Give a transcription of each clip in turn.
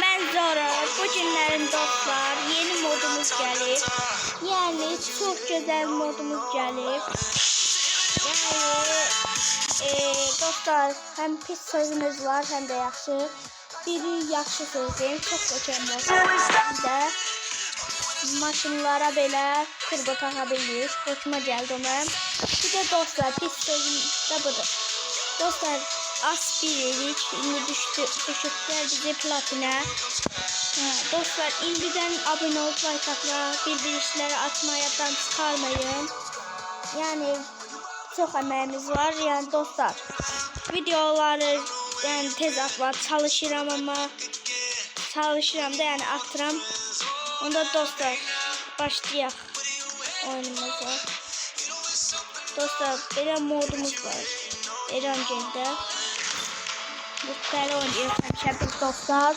Ben Zora. Bu günlerin dostlar yeni modumuz gelip. Yani çok güzel modumuz gelip. Yani dostlar hem pis sözümüz var hem de yaxşı. Biri yaxşı sözdeyim. Çok geçen mod. Maşınlara belə turbo taxa bilirik. Hoşuma gəldi ona. Bir de dostlar pis sözüm de budur. Dostlar az bilirik. İndi düşürdüler bizi platina. Dostlar indidən abone olup like atla. Bildirişləri atmayıdan çıkarmayın. Yani çok emeğimiz var. Yani dostlar videoları yani tez atma çalışıram ama çalışıram da yani atıram. Onda dostlar başlayaq oyunumuza. Dostlar belə modumuz var. Eğlenceli. Mutlu oynuyor həmişə biz dostlar.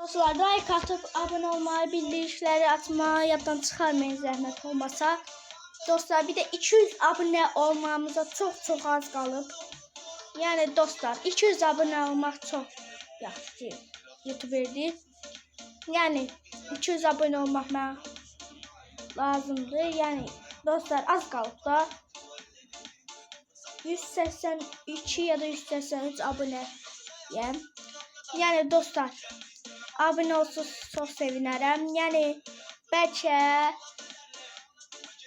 Dostlar like atıp abone olmayı, bildirişleri atmayı yaddan çıkarmayın zəhmət olmasa. Dostlar bir de 200 abone olmamıza çok az kalıp. Yani dostlar 200 abone olmak çok yaxşı YouTuber'dir. Yani 200 abone olmak mənə lazımdır. Yani dostlar az kalıp da 182 ya da 183 abone. Yani dostlar abone olsun çok sevinirim. Yani belki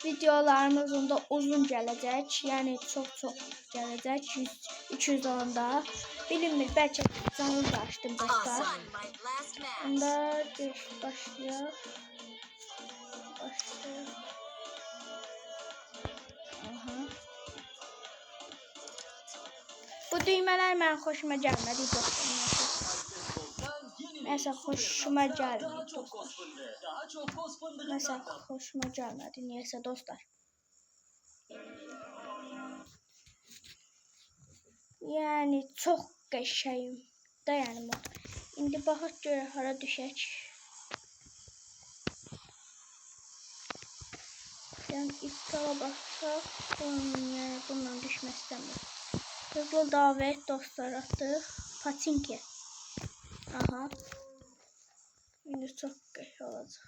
videolarımız onda uzun gelecek. Yani çok gelecek. 200 olanda. Bilinmir. Belki canlı da açtım dostlar. Onda başlıyor. Aha. Bu düğmeler mən hoşuma gəlmədi dostlar. Mesela hoşuma gelmedi dostlar. Mesela hoşuma gelmedi. Niyeyse dostlar. Yani çok qəşəyim. Dayanım. İndi baxaq görə hara düşək. Yani iptala baxaq. Yani bundan düşmək istəmirəm. Hızlı davet dostlar atdıq. Patinki. Aha. İndi çok qəşəng olacaq.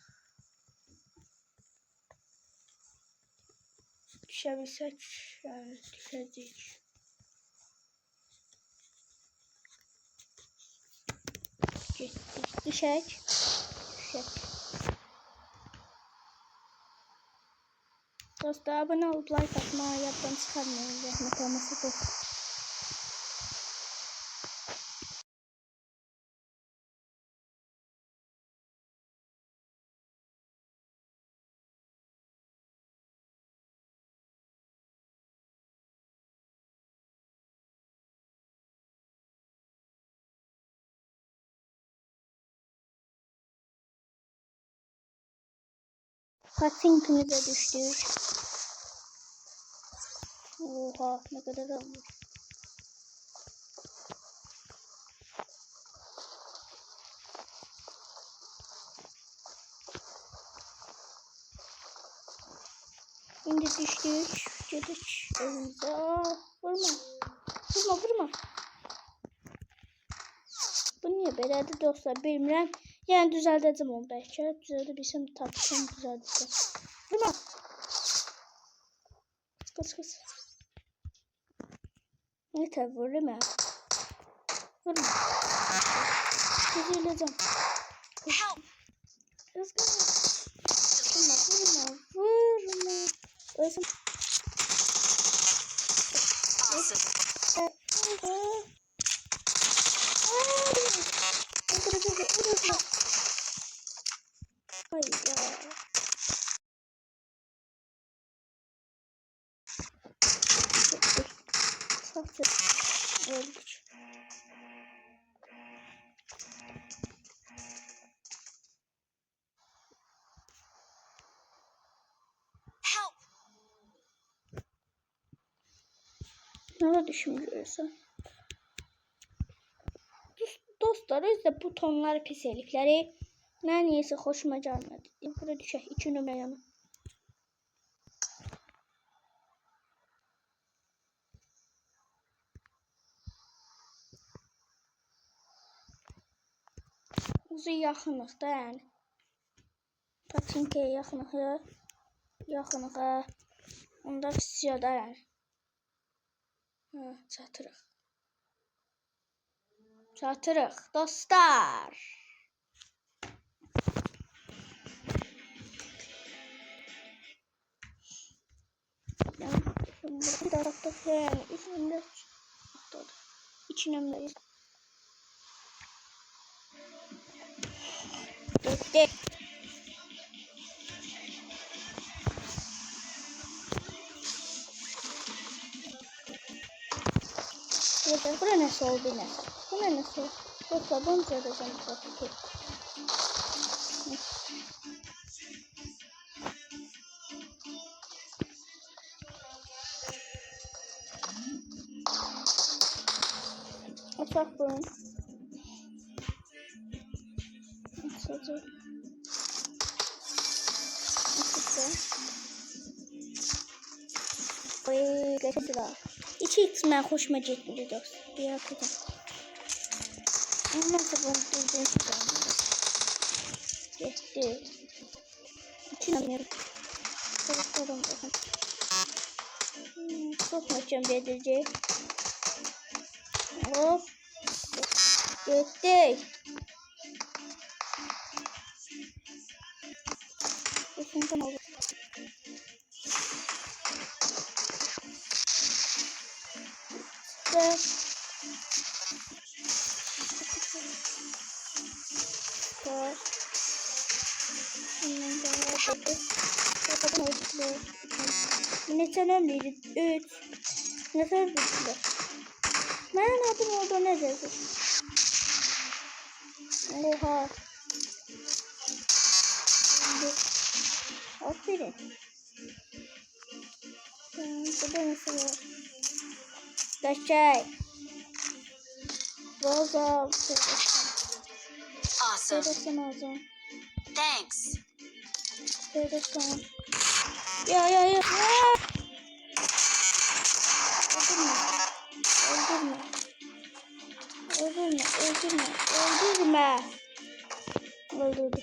Düşebilsek yani düşəcəyik. Getdik. Düşək. Dostlar abone olup like atmayı yaddan çıkarmayın. Zəhmət olmasa dostlar. Patinkimize düştük. Oha ne kadar olmuş. Şimdi düştük. Geldik evimize. Vurma. Bu niye belədir dostlar bilmirəm. Yani düzəldəcəm onu belki. Düzəldebilsəm tapsam düzəldəcəm. Vurma. Kız. Yeter vurma. Düzələcəm. Kız. Vurma. Özüm. Öldük. Ne düşünüyorsun? Dostlar özde butonlar piselikleri Mən niyəsə xoşuma gəlmədi. Bura düşək 2 nömrə yanı. Uzun yaxınıq da yəni. Patinkaya yaxınıq. Onda fiziyo da yəni. Çatırıq. Çatırıq dostlar. Bir tarafta yani üstünde 2 nömrəyiz. Getdik. Bura nəsə oldu nəsə. Bura nəsə oldu. Dostlar bunu görəcəm. Açaq bunu. Açacaq. Oy, geçtiler. 2x mən xoşuma getmedi dost. Bir yapacağım. Nasıl bunu düzgün tutalım. Getdi. İçinamıyorum. Bakalım bakın. Çok möhkəm gedirəcək. Hop. Getdik. Kesinlikle oldu. Ve ne önemliydi? 3. Ne söylediler? Ben adım orada ne dedi? Oha. Aferin. Burada nasıl var? Geçey. Rosa. Awesome. Thanks. Ya. Öldürme. Öldürdü.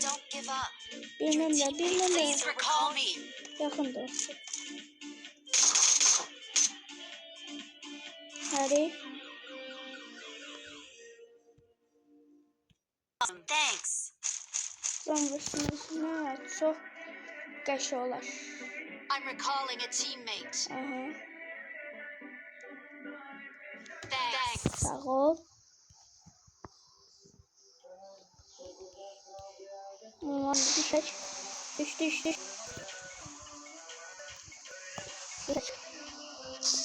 Don't give up. Bilmem. Please recall me. Yakın dostum. Hadi. Awesome. Thanks. Ben başına çok geç olar. I'm recalling a teammate. Aha. Thanks. Sağ ol. Aman düşecek. Düş.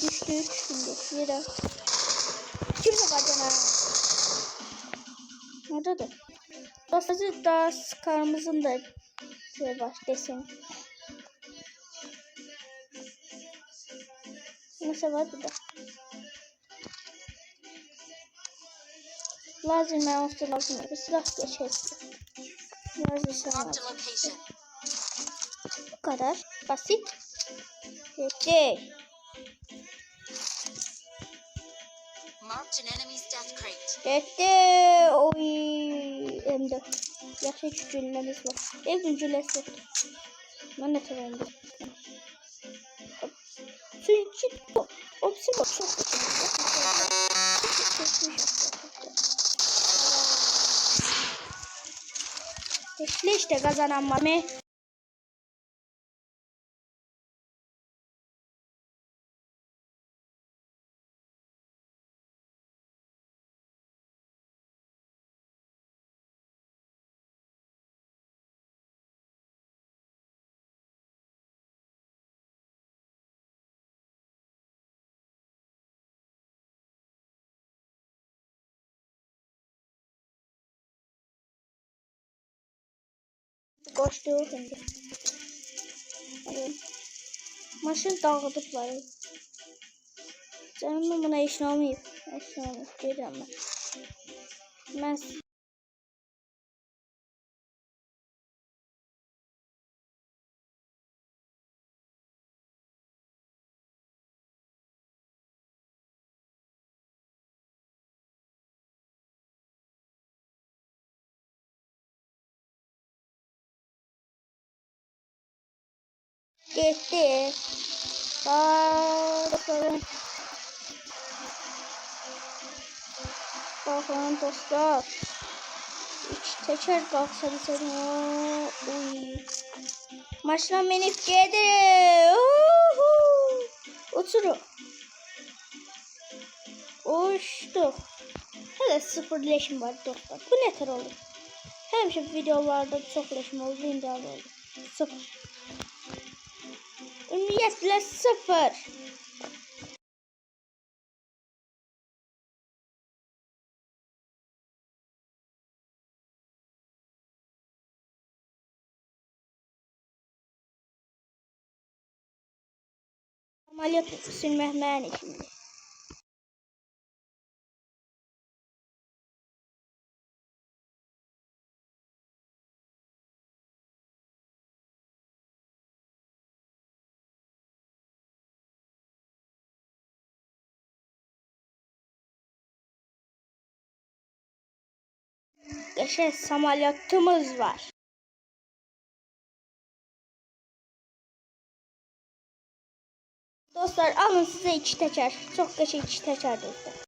Düştük şimdi. Yere. Kimse var cana. Orada da. Basacı da karımızın da şey var desin. Nasıl var burada? Lazım ben olsa lazım. Bir silah geçeriz. Marked a location. Bu kadar basit. Geçti. Marked an enemy's death crate. Geçti. Oy. M4. Yaxşı gücülləmiz var. Ev gücüləsi. Mən də təvəndə. Çünki bu opsiyon çok işte kazanan Mami. Koştu şimdi. Maşın dağıdıplar. Canım buna iş olmayıp. Geleceğim ben. Getdi. Bakın. Bakın dostlar. Üç teker kalksa bir uy. Maşına minip gelir. Uçuru. Uçtuk. Hele sıfır leşim var dostlar. Bu ne tür olur? Həmişə videolarda çox leşim oldu, indi az oldu. Sıfır. Ümumiyyətlə sıfır. Amaliyat sürmək mənim işimdir. Qəşəng samolyotumuz var. Dostlar alın size iki teker. Çok qəşəng iki teker dostlar.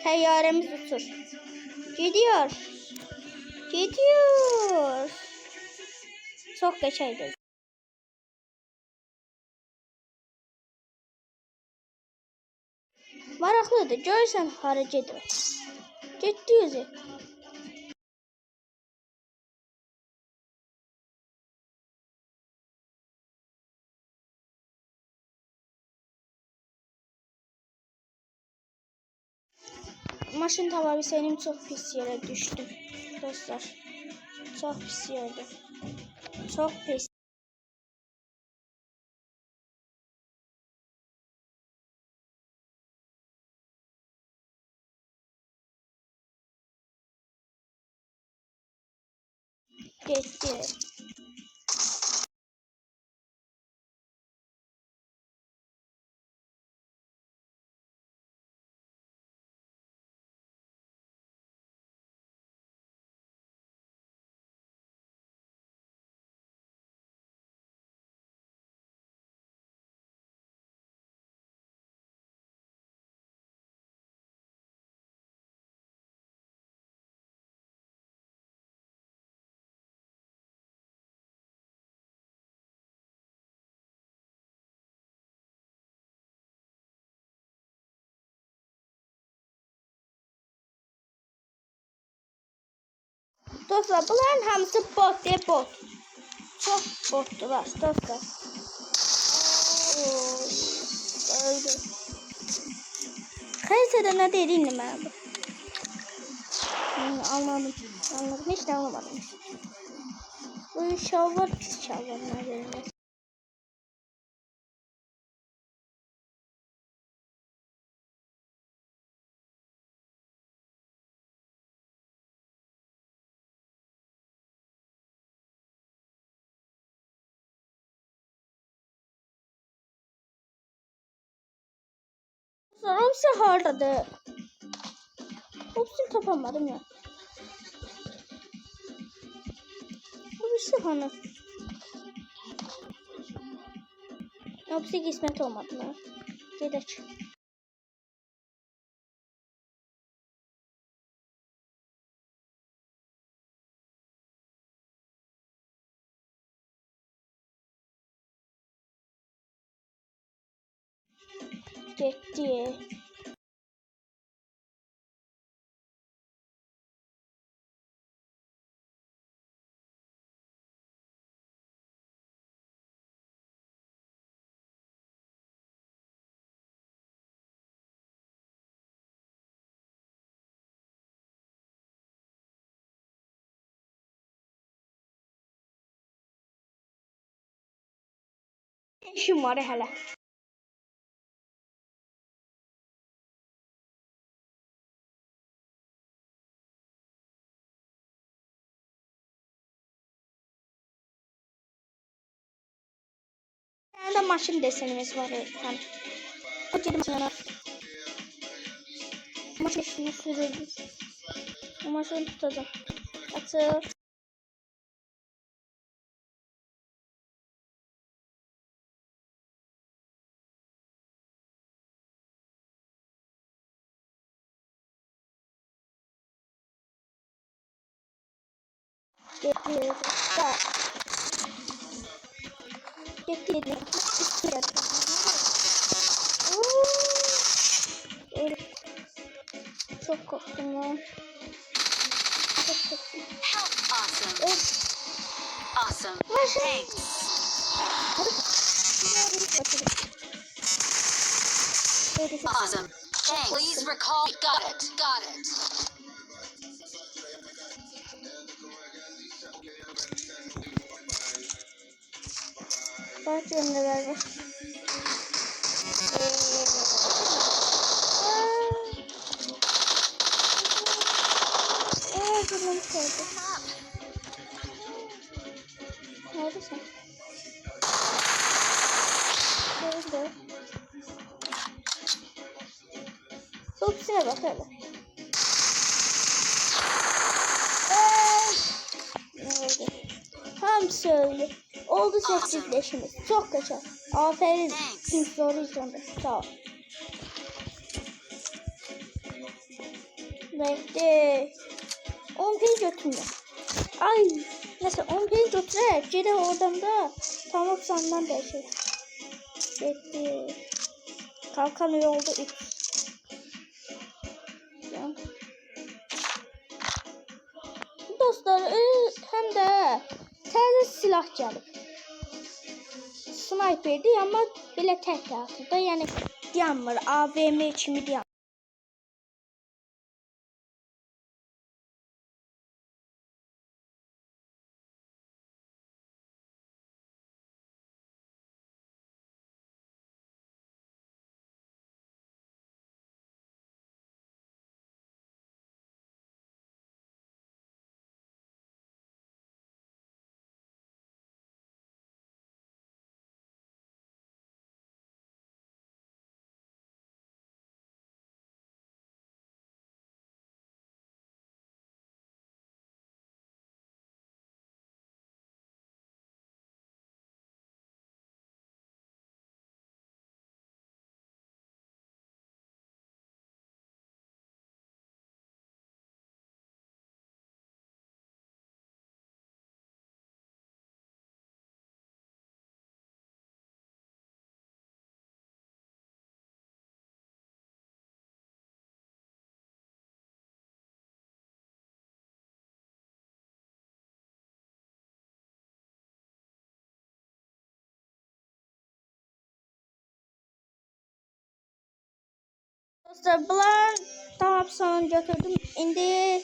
Təyyarəmiz uçur. Gidiyor. Gidiyor. Çok qəşəngdir. Maraqlıdır. Görürsən hara gedir. Getdi özü. Maşın tamamı senin çok pis yere düştü. Dostlar. Çok pis yerde. Çok pis. Geçti. Dostlar bunların hamısı bot diye bot. Çok bottular dostlar. Öldü. Kayseri'de ne dediğini ben bu. Anladım. Anladım. Hiç de anlamadım. Bu şalvar pis şalvarlar verilmez. Sonra hepsi hardadı. Hepsini tapamadım ya. Hepsi hani. Hepsi kısmet olmadı mı? Gidelim. Gitti. İşim var hele. tane de maşın desenimiz var. Evet, tamam. Hadi maşına. Maşını sürelim. Bu maşını tutacağım. Atır. Getir. Getir. Çok korktum ya. Çok korktum. Awesome. Evet. Awesome. Maşın. Thanks. Awesome. Thanks. Please recall. Got it. Got it. Kaç yönler var? Canım kaldı. Neredesin? Nerede? Hepsine bak hele. Nerede? Hamsi öyle. Oldu sessizleşimiz. Çok kaçar. Aferin. Kim soru sonunda. Sağ ol. Bekle. 10 pil götürme. Ay. Neyse 10 pil götüre. Cire oradan da. Tamam sandan da şey. Bekle. Kalkan yolda 3. Dostlar hem de tez silah gəlib. Sniperdi amma belə tək atırdı. Yəni dayanmır. AVM kimi dayanmır. Dostlar bunlar tam son götürdüm. İndi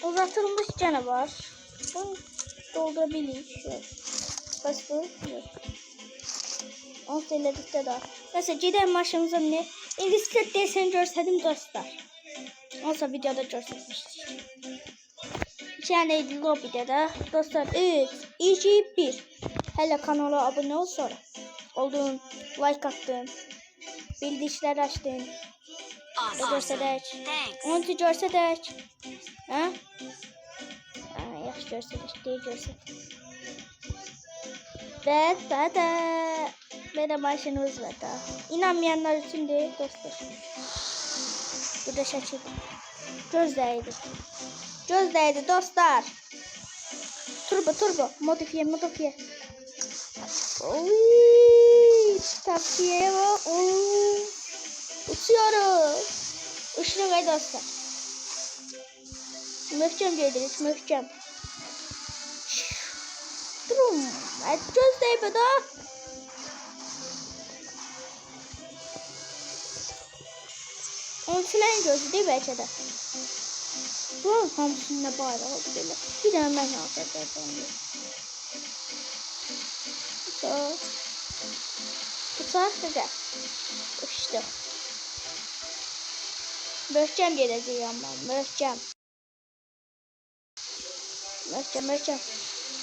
uzatılmış canavar. Bunu doldurabilirim. Şöyle. Başka yok. 10 TL'likte daha. Neyse gidelim maşımıza ne? İndi size desen görsədim dostlar. Olsa videoda görsətmişdik. İçərideydi lobby'də də. Dostlar 3, 2, 1. Hələ kanala abunə ol sonra. Oldun, like attın. Bildirişlər açdın. O görsədək. Onu görsədək. Hə? Yaxşı görsədək. Deyil görsədək. Və belə maşınımız var da. İnanmayanlar üçün deyil dostlar. Burada şəkil. Gözdəydi. Gözdəydi dostlar. Turbo. Modifiye. Oy, tavsiye var. Uçuyoruz. Işını koy dostlar. Möhkəm gedirik, möhkəm. Durum. Gözdəydi da. Onun filan gözü değil belki de. Buranın hamısında bayrağı oldu böyle. Bir tane ben yapacağım. Uçak da gel. İşte. Möhkəm gedəcəyəm mən. Möhkəm.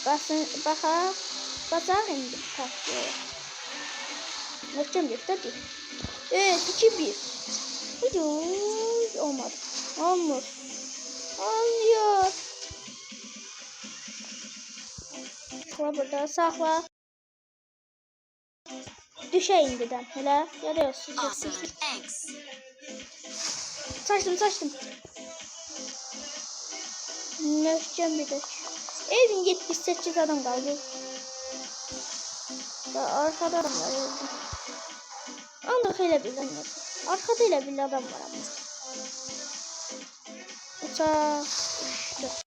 Basın, baxaq indi partiyə. Möhkəm bir, hadi. 3, 2, 1. Hadi. Olmadı. Olmur. Olmuyor. Sakla burada, sakla. Düşe indiden. Hele, yarıyorsun. Awesome. Thanks. Saçtım. Möhkəm bir de. Evin 78 adam kaldı. Ya arkada adam var evde. Ancak öyle bir adam var. Arkada öyle bir adam var ama. Uçak uçtu.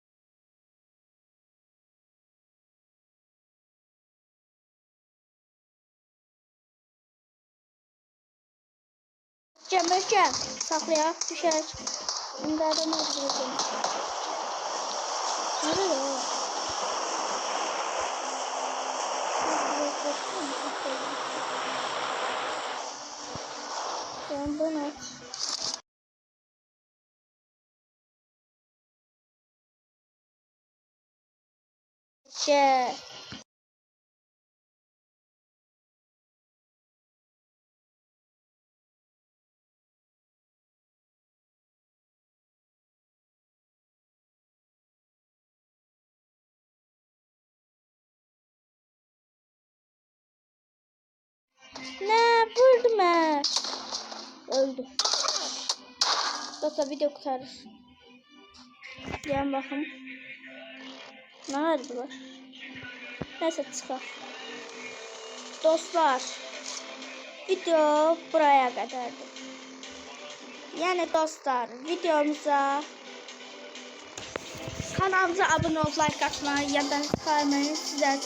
Möhkəm. Saklayaq, düşər. İndi adam öldürəcəm. Nerede o? Ben bunu aç. Şey. Ne vurdum ben? Öldü. Dostlar video kurtarır. Yan bakın. Nerede var? Neyse çıkar. Dostlar. Video buraya kadardı. Yani dostlar videomuza kanalımıza abone olup like atmayı ya da kalmayı sizler